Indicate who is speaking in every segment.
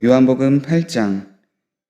Speaker 1: 요한복음 8장.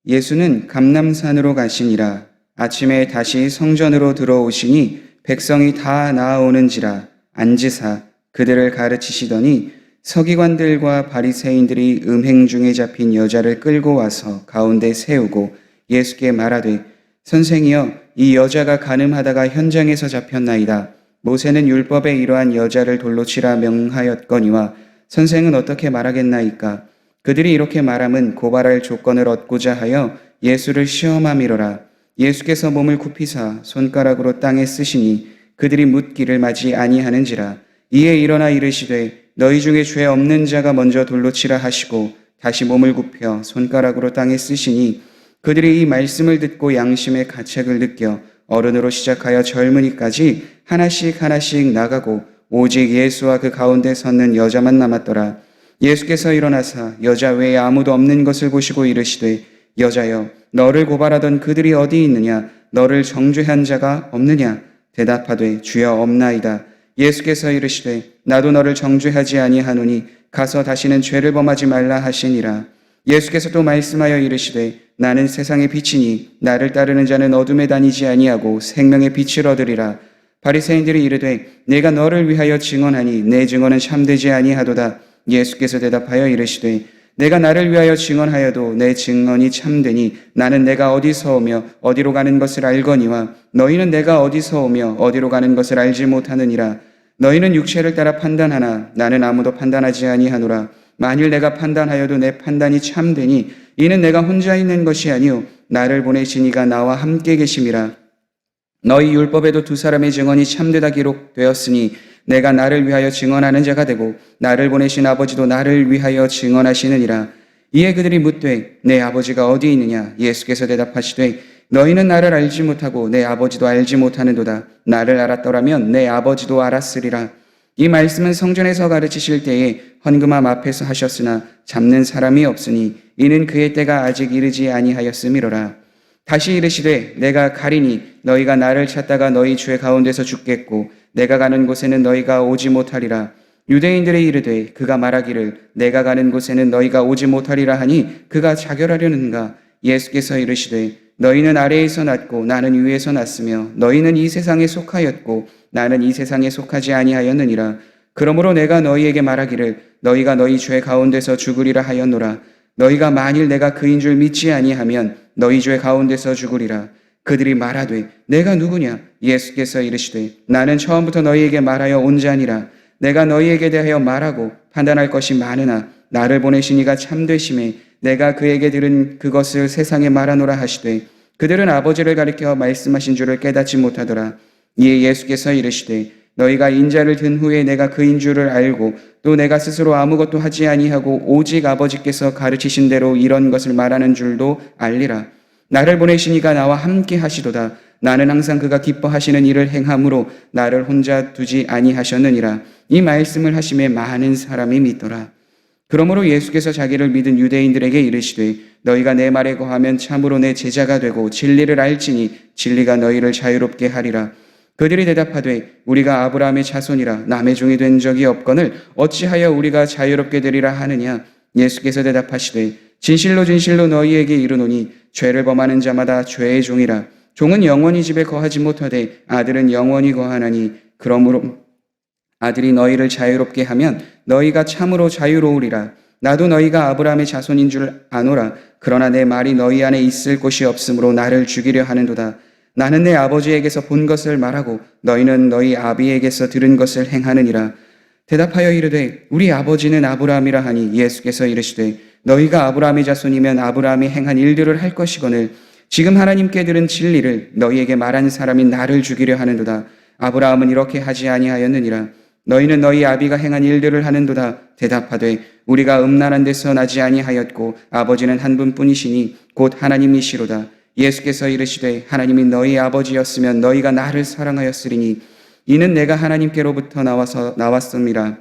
Speaker 1: 예수는 감람산으로 가시니라. 아침에 다시 성전으로 들어오시니 백성이 다 나아오는지라 앉으사 그들을 가르치시더니 서기관들과 바리새인들이 음행 중에 잡힌 여자를 끌고 와서 가운데 세우고 예수께 말하되, 선생이여, 이 여자가 간음하다가 현장에서 잡혔나이다. 모세는 율법에 이러한 여자를 돌로 치라 명하였거니와 선생은 어떻게 말하겠나이까? 그들이 이렇게 말함은 고발할 조건을 얻고자 하여 예수를 시험함이로라. 예수께서 몸을 굽히사 손가락으로 땅에 쓰시니 그들이 묻기를 마지 아니하는지라. 이에 일어나 이르시되, 너희 중에 죄 없는 자가 먼저 돌로 치라 하시고 다시 몸을 굽혀 손가락으로 땅에 쓰시니 그들이 이 말씀을 듣고 양심의 가책을 느껴 어른으로 시작하여 젊은이까지 하나씩 하나씩 나가고 오직 예수와 그 가운데 섰는 여자만 남았더라. 예수께서 일어나사 여자 외에 아무도 없는 것을 보시고 이르시되, 여자여, 너를 고발하던 그들이 어디 있느냐? 너를 정죄한 자가 없느냐? 대답하되, 주여, 없나이다. 예수께서 이르시되, 나도 너를 정죄하지 아니하노니 가서 다시는 죄를 범하지 말라 하시니라. 예수께서 또 말씀하여 이르시되, 나는 세상의 빛이니 나를 따르는 자는 어둠에 다니지 아니하고 생명의 빛을 얻으리라. 바리새인들이 이르되, 내가 너를 위하여 증언하니 내 증언은 참되지 아니하도다. 예수께서 대답하여 이르시되, 내가 나를 위하여 증언하여도 내 증언이 참되니 나는 내가 어디서 오며 어디로 가는 것을 알거니와 너희는 내가 어디서 오며 어디로 가는 것을 알지 못하느니라. 너희는 육체를 따라 판단하나 나는 아무도 판단하지 아니하노라. 만일 내가 판단하여도 내 판단이 참되니 이는 내가 혼자 있는 것이 아니요 나를 보내신 이가 나와 함께 계심이라. 너희 율법에도 두 사람의 증언이 참되다 기록되었으니 내가 나를 위하여 증언하는 자가 되고 나를 보내신 아버지도 나를 위하여 증언하시느니라. 이에 그들이 묻되, 내 아버지가 어디 있느냐? 예수께서 대답하시되, 너희는 나를 알지 못하고 내 아버지도 알지 못하는도다. 나를 알았더라면 내 아버지도 알았으리라. 이 말씀은 성전에서 가르치실 때에 헌금함 앞에서 하셨으나 잡는 사람이 없으니 이는 그의 때가 아직 이르지 아니하였음이로라. 다시 이르시되, 내가 가리니 너희가 나를 찾다가 너희 죄 가운데서 죽겠고 내가 가는 곳에는 너희가 오지 못하리라. 유대인들이 이르되, 그가 말하기를 내가 가는 곳에는 너희가 오지 못하리라 하니 그가 자결하려는가? 예수께서 이르시되, 너희는 아래에서 났고 나는 위에서 났으며 너희는 이 세상에 속하였고 나는 이 세상에 속하지 아니하였느니라. 그러므로 내가 너희에게 말하기를 너희가 너희 죄 가운데서 죽으리라 하였노라. 너희가 만일 내가 그인 줄 믿지 아니하면 너희 죄 가운데서 죽으리라. 그들이 말하되, 내가 누구냐? 예수께서 이르시되, 나는 처음부터 너희에게 말하여 온 자니라. 내가 너희에게 대하여 말하고 판단할 것이 많으나 나를 보내신 이가 참되심에 내가 그에게 들은 그것을 세상에 말하노라 하시되 그들은 아버지를 가리켜 말씀하신 줄을 깨닫지 못하더라. 이에 예수께서 이르시되, 너희가 인자를 든 후에 내가 그인 줄을 알고 또 내가 스스로 아무것도 하지 아니하고 오직 아버지께서 가르치신 대로 이런 것을 말하는 줄도 알리라. 나를 보내신 이가 나와 함께 하시도다. 나는 항상 그가 기뻐하시는 일을 행함으로 나를 혼자 두지 아니하셨느니라. 이 말씀을 하심에 많은 사람이 믿더라. 그러므로 예수께서 자기를 믿은 유대인들에게 이르시되, 너희가 내 말에 거하면 참으로 내 제자가 되고 진리를 알지니 진리가 너희를 자유롭게 하리라. 그들이 대답하되, 우리가 아브라함의 자손이라 남의 종이 된 적이 없거늘 어찌하여 우리가 자유롭게 되리라 하느냐? 예수께서 대답하시되, 진실로 진실로 너희에게 이르노니 죄를 범하는 자마다 죄의 종이라. 종은 영원히 집에 거하지 못하되 아들은 영원히 거하나니 그러므로 아들이 너희를 자유롭게 하면 너희가 참으로 자유로우리라. 나도 너희가 아브라함의 자손인 줄 아노라. 그러나 내 말이 너희 안에 있을 곳이 없으므로 나를 죽이려 하는도다. 나는 내 아버지에게서 본 것을 말하고 너희는 너희 아비에게서 들은 것을 행하느니라. 대답하여 이르되, 우리 아버지는 아브라함이라 하니 예수께서 이르시되, 너희가 아브라함의 자손이면 아브라함이 행한 일들을 할 것이거늘 지금 하나님께 들은 진리를 너희에게 말한 사람이 나를 죽이려 하는도다. 아브라함은 이렇게 하지 아니하였느니라. 너희는 너희 아비가 행한 일들을 하는도다. 대답하되, 우리가 음란한 데서 나지 아니하였고 아버지는 한 분뿐이시니 곧 하나님이시로다. 예수께서 이르시되, 하나님이 너희 아버지였으면 너희가 나를 사랑하였으리니 이는 내가 하나님께로부터 나왔음이라.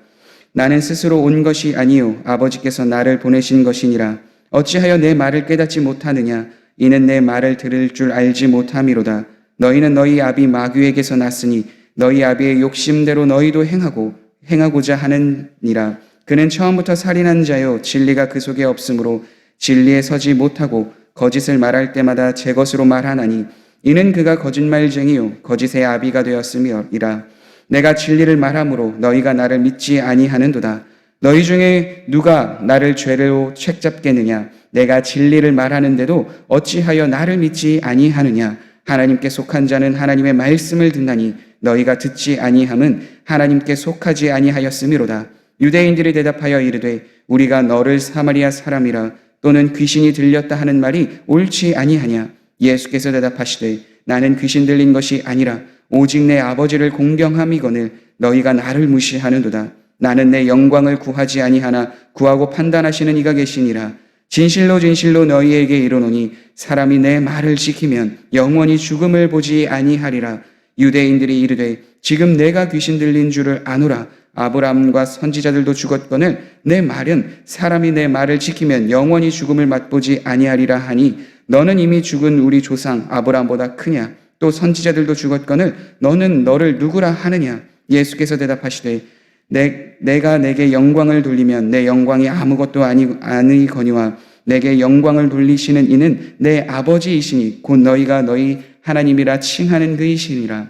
Speaker 1: 나는 스스로 온 것이 아니요 아버지께서 나를 보내신 것이니라. 어찌하여 내 말을 깨닫지 못하느냐? 이는 내 말을 들을 줄 알지 못함이로다. 너희는 너희 아비 마귀에게서 났으니 너희 아비의 욕심대로 너희도 행하고자 하느니라. 그는 처음부터 살인한 자요 진리가 그 속에 없으므로 진리에 서지 못하고 거짓을 말할 때마다 제 것으로 말하나니 이는 그가 거짓말쟁이요 거짓의 아비가 되었음이라. 내가 진리를 말함으로 너희가 나를 믿지 아니하는도다. 너희 중에 누가 나를 죄로 책잡겠느냐? 내가 진리를 말하는데도 어찌하여 나를 믿지 아니하느냐? 하나님께 속한 자는 하나님의 말씀을 듣나니 너희가 듣지 아니함은 하나님께 속하지 아니하였음이로다. 유대인들이 대답하여 이르되 우리가 너를 사마리아 사람이라 또는 귀신이 들렸다 하는 말이 옳지 아니하냐? 예수께서 대답하시되 나는 귀신 들린 것이 아니라 오직 내 아버지를 공경함이거늘 너희가 나를 무시하는도다. 나는 내 영광을 구하지 아니하나 구하고 판단하시는 이가 계시니라. 진실로 진실로 너희에게 이르노니 사람이 내 말을 지키면 영원히 죽음을 보지 아니하리라. 유대인들이 이르되 지금 내가 귀신 들린 줄을 아노라. 아브라함과 선지자들도 죽었거늘 내 말은 사람이 내 말을 지키면 영원히 죽음을 맛보지 아니하리라 하니 너는 이미 죽은 우리 조상 아브라함보다 크냐? 또 선지자들도 죽었거늘 너는 너를 누구라 하느냐? 예수께서 대답하시되 내가 내게 영광을 돌리면 내 영광이 아무것도 아니거니와 내게 영광을 돌리시는 이는 내 아버지이시니 곧 너희가 너희 하나님이라 칭하는 그이시니라.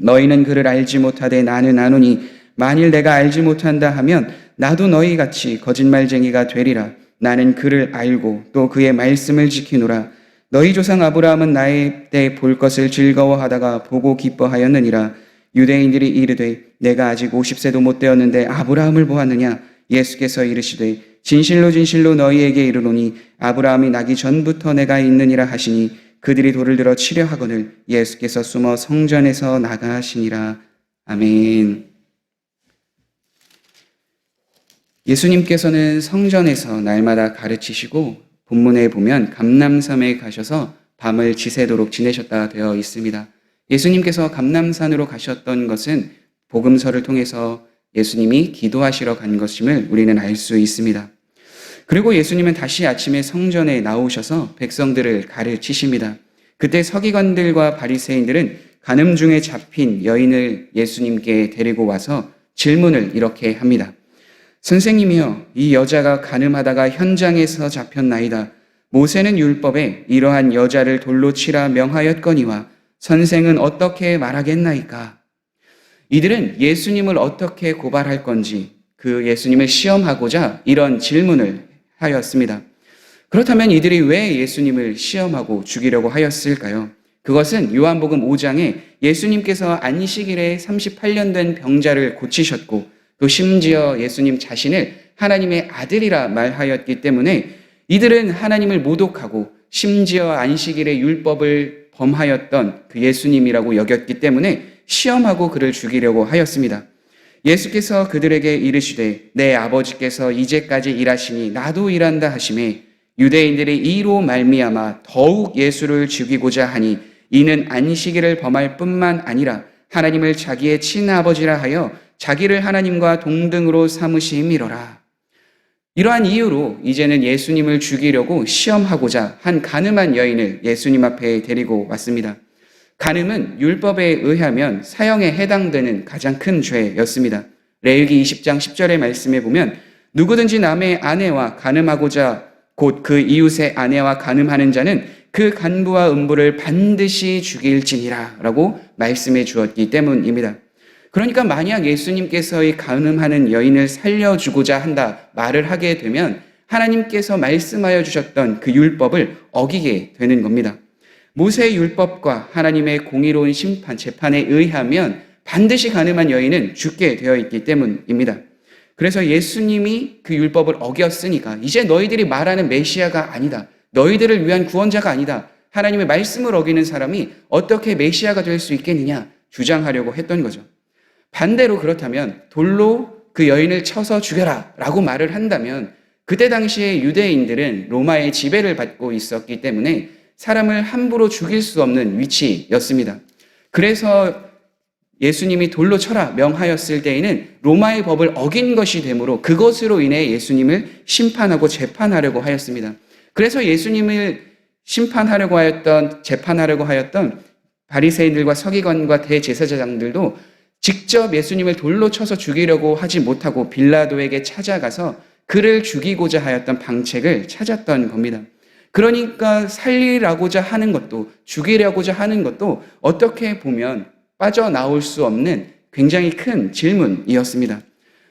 Speaker 1: 너희는 그를 알지 못하되 나는 아노니 만일 내가 알지 못한다 하면 나도 너희같이 거짓말쟁이가 되리라. 나는 그를 알고 또 그의 말씀을 지키노라. 너희 조상 아브라함은 나의 때 볼 것을 즐거워하다가 보고 기뻐하였느니라. 유대인들이 이르되 내가 아직 50세도 못 되었는데 아브라함을 보았느냐? 예수께서 이르시되 진실로 진실로 너희에게 이르노니 아브라함이 나기 전부터 내가 있느니라 하시니 그들이 돌을 들어 치려 하거늘 예수께서 숨어 성전에서 나가시니라. 아멘. 예수님께서는 성전에서 날마다 가르치시고 본문에 보면 감람산에 가셔서 밤을 지새도록 지내셨다 되어 있습니다. 예수님께서 감람산으로 가셨던 것은 복음서를 통해서 예수님이 기도하시러 간 것임을 우리는 알 수 있습니다. 그리고 예수님은 다시 아침에 성전에 나오셔서 백성들을 가르치십니다. 그때 서기관들과 바리새인들은 간음 중에 잡힌 여인을 예수님께 데리고 와서 질문을 이렇게 합니다. 선생님이여, 이 여자가 간음하다가 현장에서 잡혔나이다. 모세는 율법에 이러한 여자를 돌로 치라 명하였거니와 선생은 어떻게 말하겠나이까? 이들은 예수님을 어떻게 고발할 건지 그 예수님을 시험하고자 이런 질문을 하였습니다. 그렇다면 이들이 왜 예수님을 시험하고 죽이려고 하였을까요? 그것은 요한복음 5장에 예수님께서 안식일에 38년 된 병자를 고치셨고 또 심지어 예수님 자신을 하나님의 아들이라 말하였기 때문에 이들은 하나님을 모독하고 심지어 안식일의 율법을 범하였던 그 예수님이라고 여겼기 때문에 시험하고 그를 죽이려고 하였습니다. 예수께서 그들에게 이르시되 내 아버지께서 이제까지 일하시니 나도 일한다 하시매 유대인들이 이로 말미암아 더욱 예수를 죽이고자 하니 이는 안식일을 범할 뿐만 아니라 하나님을 자기의 친아버지라 하여 자기를 하나님과 동등으로 삼으심이로라. 이러한 이유로 이제는 예수님을 죽이려고 시험하고자 한 간음한 여인을 예수님 앞에 데리고 왔습니다. 간음은 율법에 의하면 사형에 해당되는 가장 큰 죄였습니다. 레위기 20장 10절의 말씀에 보면 누구든지 남의 아내와 간음하고자 곧 그 이웃의 아내와 간음하는 자는 그 간부와 음부를 반드시 죽일지니라 라고 말씀해 주었기 때문입니다. 그러니까 만약 예수님께서 이 간음하는 여인을 살려주고자 한다 말을 하게 되면 하나님께서 말씀하여 주셨던 그 율법을 어기게 되는 겁니다. 모세의 율법과 하나님의 공의로운 심판, 재판에 의하면 반드시 간음한 여인은 죽게 되어 있기 때문입니다. 그래서 예수님이 그 율법을 어겼으니까 이제 너희들이 말하는 메시아가 아니다. 너희들을 위한 구원자가 아니다. 하나님의 말씀을 어기는 사람이 어떻게 메시아가 될 수 있겠느냐 주장하려고 했던 거죠. 반대로 그렇다면 돌로 그 여인을 쳐서 죽여라 라고 말을 한다면 그때 당시에 유대인들은 로마의 지배를 받고 있었기 때문에 사람을 함부로 죽일 수 없는 위치였습니다. 그래서 예수님이 돌로 쳐라 명하였을 때에는 로마의 법을 어긴 것이 되므로 그것으로 인해 예수님을 심판하고 재판하려고 하였습니다. 그래서 예수님을 심판하려고 하였던, 재판하려고 하였던 바리새인들과 서기관과 대제사장들도 직접 예수님을 돌로 쳐서 죽이려고 하지 못하고 빌라도에게 찾아가서 그를 죽이고자 하였던 방책을 찾았던 겁니다. 그러니까 살리라고자 하는 것도, 죽이려고자 하는 것도 어떻게 보면 빠져나올 수 없는 굉장히 큰 질문이었습니다.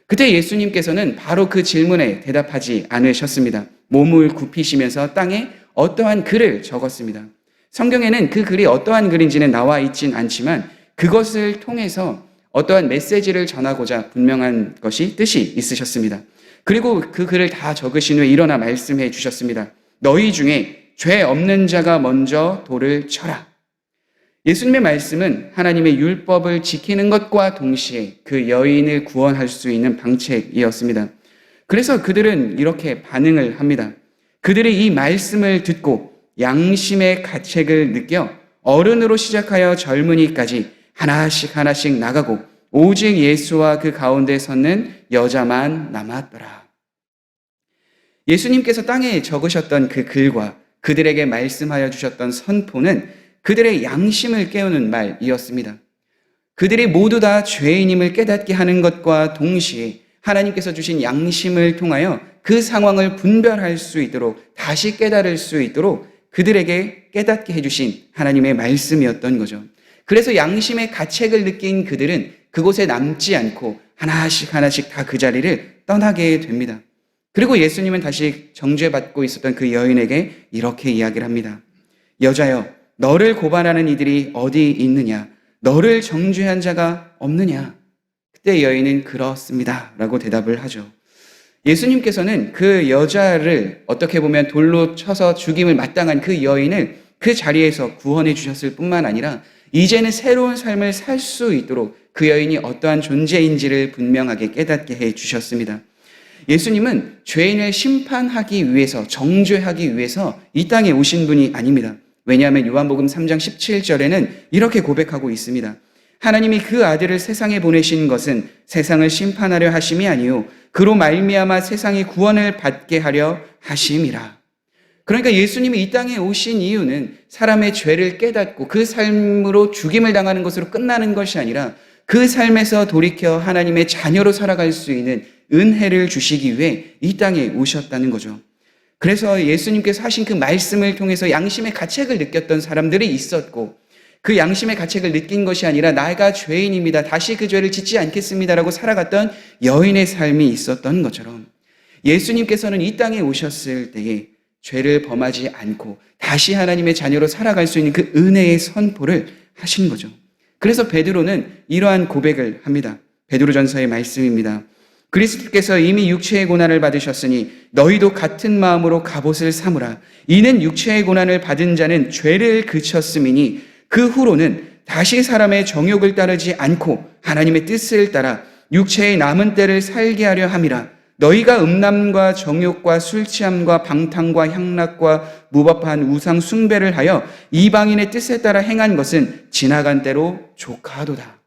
Speaker 1: 그때 예수님께서는 바로 그 질문에 대답하지 않으셨습니다. 몸을 굽히시면서 땅에 어떠한 글을 적었습니다. 성경에는 그 글이 어떠한 글인지는 나와 있진 않지만 그것을 통해서 어떠한 메시지를 전하고자 분명한 것이 뜻이 있으셨습니다. 그리고 그 글을 다 적으신 후에 일어나 말씀해 주셨습니다. 너희 중에 죄 없는 자가 먼저 돌을 쳐라. 예수님의 말씀은 하나님의 율법을 지키는 것과 동시에 그 여인을 구원할 수 있는 방책이었습니다. 그래서 그들은 이렇게 반응을 합니다. 그들이 이 말씀을 듣고 양심의 가책을 느껴 어른으로 시작하여 젊은이까지 하나씩 나가고 오직 예수와 그 가운데 섰는 여자만 남았더라. 예수님께서 땅에 적으셨던 그 글과 그들에게 말씀하여 주셨던 선포는 그들의 양심을 깨우는 말이었습니다. 그들이 모두 다 죄인임을 깨닫게 하는 것과 동시에 하나님께서 주신 양심을 통하여 그 상황을 분별할 수 있도록, 다시 깨달을 수 있도록 그들에게 깨닫게 해주신 하나님의 말씀이었던 거죠. 그래서 양심의 가책을 느낀 그들은 그곳에 남지 않고 하나씩 다 그 자리를 떠나게 됩니다. 그리고 예수님은 다시 정죄받고 있었던 그 여인에게 이렇게 이야기를 합니다. 여자여, 너를 고발하는 이들이 어디 있느냐? 너를 정죄한 자가 없느냐? 그때 여인은 그렇습니다 라고 대답을 하죠. 예수님께서는 그 여자를 어떻게 보면 돌로 쳐서 죽임을 마땅한 그 여인을 그 자리에서 구원해 주셨을 뿐만 아니라 이제는 새로운 삶을 살 수 있도록 그 여인이 어떠한 존재인지를 분명하게 깨닫게 해 주셨습니다. 예수님은 죄인을 심판하기 위해서, 정죄하기 위해서 이 땅에 오신 분이 아닙니다. 왜냐하면 요한복음 3장 17절에는 이렇게 고백하고 있습니다. 하나님이 그 아들을 세상에 보내신 것은 세상을 심판하려 하심이 아니요 그로 말미암아 세상이 구원을 받게 하려 하심이라. 그러니까 예수님이 이 땅에 오신 이유는 사람의 죄를 깨닫고 그 삶으로 죽임을 당하는 것으로 끝나는 것이 아니라 그 삶에서 돌이켜 하나님의 자녀로 살아갈 수 있는 은혜를 주시기 위해 이 땅에 오셨다는 거죠. 그래서 예수님께서 하신 그 말씀을 통해서 양심의 가책을 느꼈던 사람들이 있었고, 그 양심의 가책을 느낀 것이 아니라 나가 죄인입니다, 다시 그 죄를 짓지 않겠습니다라고 살아갔던 여인의 삶이 있었던 것처럼 예수님께서는 이 땅에 오셨을 때에 죄를 범하지 않고 다시 하나님의 자녀로 살아갈 수 있는 그 은혜의 선포를 하신 거죠. 그래서 베드로는 이러한 고백을 합니다. 베드로전서의 말씀입니다. 그리스도께서 이미 육체의 고난을 받으셨으니 너희도 같은 마음으로 갑옷을 삼으라. 이는 육체의 고난을 받은 자는 죄를 그쳤음이니 그 후로는 다시 사람의 정욕을 따르지 않고 하나님의 뜻을 따라 육체의 남은 때를 살게 하려 함이라. 너희가 음란과 정욕과 술 취함과 방탕과 향락과 무법한 우상 숭배를 하여 이방인의 뜻에 따라 행한 것은 지나간 때로 조카하도다.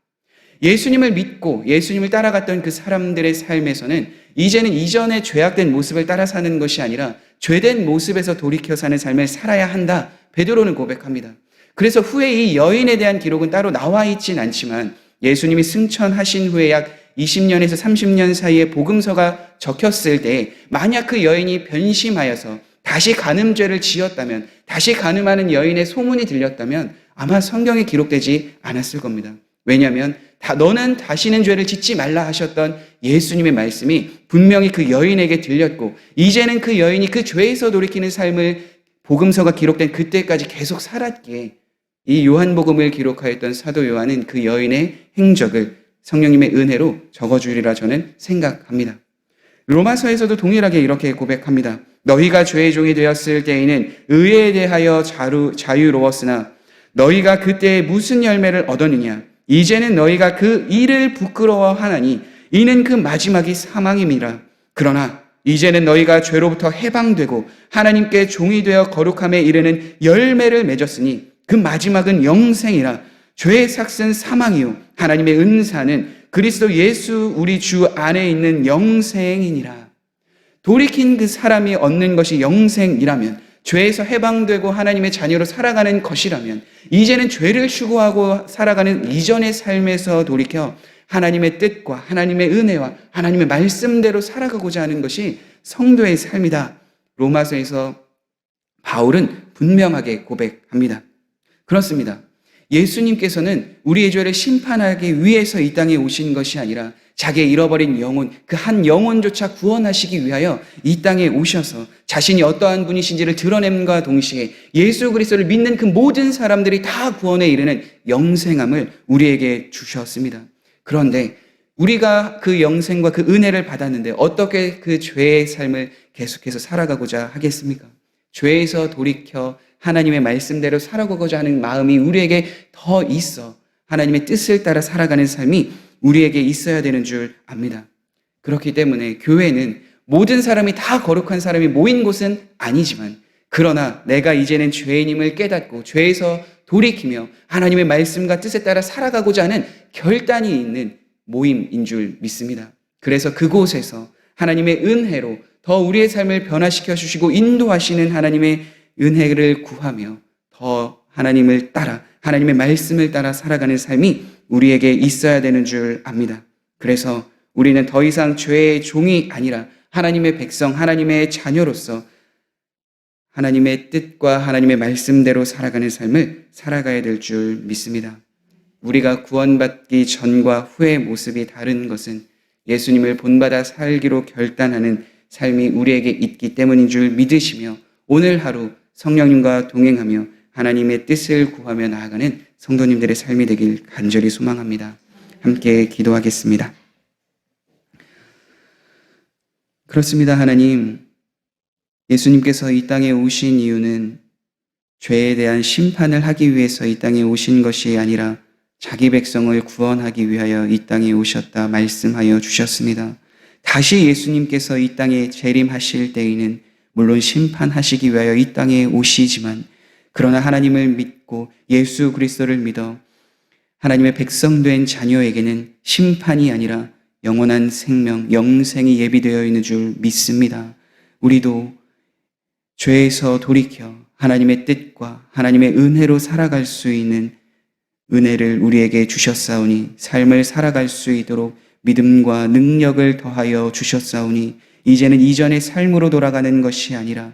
Speaker 1: 예수님을 믿고 예수님을 따라갔던 그 사람들의 삶에서는 이제는 이전의 죄악된 모습을 따라 사는 것이 아니라 죄된 모습에서 돌이켜 사는 삶을 살아야 한다, 베드로는 고백합니다. 그래서 후에 이 여인에 대한 기록은 따로 나와 있진 않지만 예수님이 승천하신 후에 약 20년에서 30년 사이에 복음서가 적혔을 때 만약 그 여인이 변심하여서 다시 간음죄를 지었다면, 다시 간음하는 여인의 소문이 들렸다면 아마 성경에 기록되지 않았을 겁니다. 왜냐하면 너는 다시는 죄를 짓지 말라 하셨던 예수님의 말씀이 분명히 그 여인에게 들렸고, 이제는 그 여인이 그 죄에서 돌이키는 삶을 복음서가 기록된 그때까지 계속 살았기에 이 요한복음을 기록하였던 사도 요한은 그 여인의 행적을 성령님의 은혜로 적어주리라 저는 생각합니다. 로마서에서도 동일하게 이렇게 고백합니다. 너희가 죄의 종이 되었을 때에는 의에 대하여 자유로웠으나 너희가 그때 무슨 열매를 얻었느냐? 이제는 너희가 그 일을 부끄러워하나니 이는 그 마지막이 사망임이라. 그러나 이제는 너희가 죄로부터 해방되고 하나님께 종이 되어 거룩함에 이르는 열매를 맺었으니 그 마지막은 영생이라. 죄의 삭은 사망이요 하나님의 은사는 그리스도 예수 우리 주 안에 있는 영생이니라. 돌이킨 그 사람이 얻는 것이 영생이라면, 죄에서 해방되고 하나님의 자녀로 살아가는 것이라면, 이제는 죄를 추구하고 살아가는 이전의 삶에서 돌이켜 하나님의 뜻과 하나님의 은혜와 하나님의 말씀대로 살아가고자 하는 것이 성도의 삶이다. 로마서에서 바울은 분명하게 고백합니다. 그렇습니다. 예수님께서는 우리의 죄를 심판하기 위해서 이 땅에 오신 것이 아니라 자기의 잃어버린 영혼, 그 한 영혼조차 구원하시기 위하여 이 땅에 오셔서 자신이 어떠한 분이신지를 드러냄과 동시에 예수 그리스도를 믿는 그 모든 사람들이 다 구원에 이르는 영생함을 우리에게 주셨습니다. 그런데 우리가 그 영생과 그 은혜를 받았는데 어떻게 그 죄의 삶을 계속해서 살아가고자 하겠습니까? 죄에서 돌이켜 하나님의 말씀대로 살아가고자 하는 마음이 우리에게 더 있어 하나님의 뜻을 따라 살아가는 삶이 우리에게 있어야 되는 줄 압니다. 그렇기 때문에 교회는 모든 사람이 다 거룩한 사람이 모인 곳은 아니지만, 그러나 내가 이제는 죄인임을 깨닫고 죄에서 돌이키며 하나님의 말씀과 뜻에 따라 살아가고자 하는 결단이 있는 모임인 줄 믿습니다. 그래서 그곳에서 하나님의 은혜로 더 우리의 삶을 변화시켜 주시고 인도하시는 하나님의 은혜를 구하며 더 하나님을 따라, 하나님의 말씀을 따라 살아가는 삶이 우리에게 있어야 되는 줄 압니다. 그래서 우리는 더 이상 죄의 종이 아니라 하나님의 백성, 하나님의 자녀로서 하나님의 뜻과 하나님의 말씀대로 살아가는 삶을 살아가야 될 줄 믿습니다. 우리가 구원받기 전과 후의 모습이 다른 것은 예수님을 본받아 살기로 결단하는 삶이 우리에게 있기 때문인 줄 믿으시며 오늘 하루 성령님과 동행하며 하나님의 뜻을 구하며 나아가는 성도님들의 삶이 되길 간절히 소망합니다. 함께 기도하겠습니다. 그렇습니다. 하나님, 예수님께서 이 땅에 오신 이유는 죄에 대한 심판을 하기 위해서 이 땅에 오신 것이 아니라 자기 백성을 구원하기 위하여 이 땅에 오셨다 말씀하여 주셨습니다. 다시 예수님께서 이 땅에 재림하실 때에는 물론 심판하시기 위하여 이 땅에 오시지만, 그러나 하나님을 믿고 예수 그리스도를 믿어 하나님의 백성된 자녀에게는 심판이 아니라 영원한 생명, 영생이 예비되어 있는 줄 믿습니다. 우리도 죄에서 돌이켜 하나님의 뜻과 하나님의 은혜로 살아갈 수 있는 은혜를 우리에게 주셨사오니, 삶을 살아갈 수 있도록 믿음과 능력을 더하여 주셨사오니, 이제는 이전의 삶으로 돌아가는 것이 아니라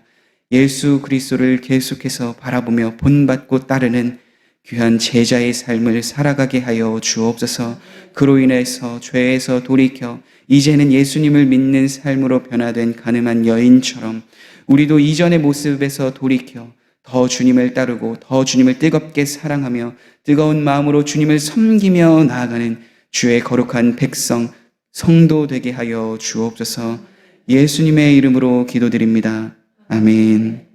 Speaker 1: 예수 그리스도를 계속해서 바라보며 본받고 따르는 귀한 제자의 삶을 살아가게 하여 주옵소서. 그로 인해서 죄에서 돌이켜 이제는 예수님을 믿는 삶으로 변화된 가늠한 여인처럼 우리도 이전의 모습에서 돌이켜 더 주님을 따르고 더 주님을 뜨겁게 사랑하며 뜨거운 마음으로 주님을 섬기며 나아가는 주의 거룩한 백성, 성도 되게 하여 주옵소서. 예수님의 이름으로 기도드립니다. 아멘.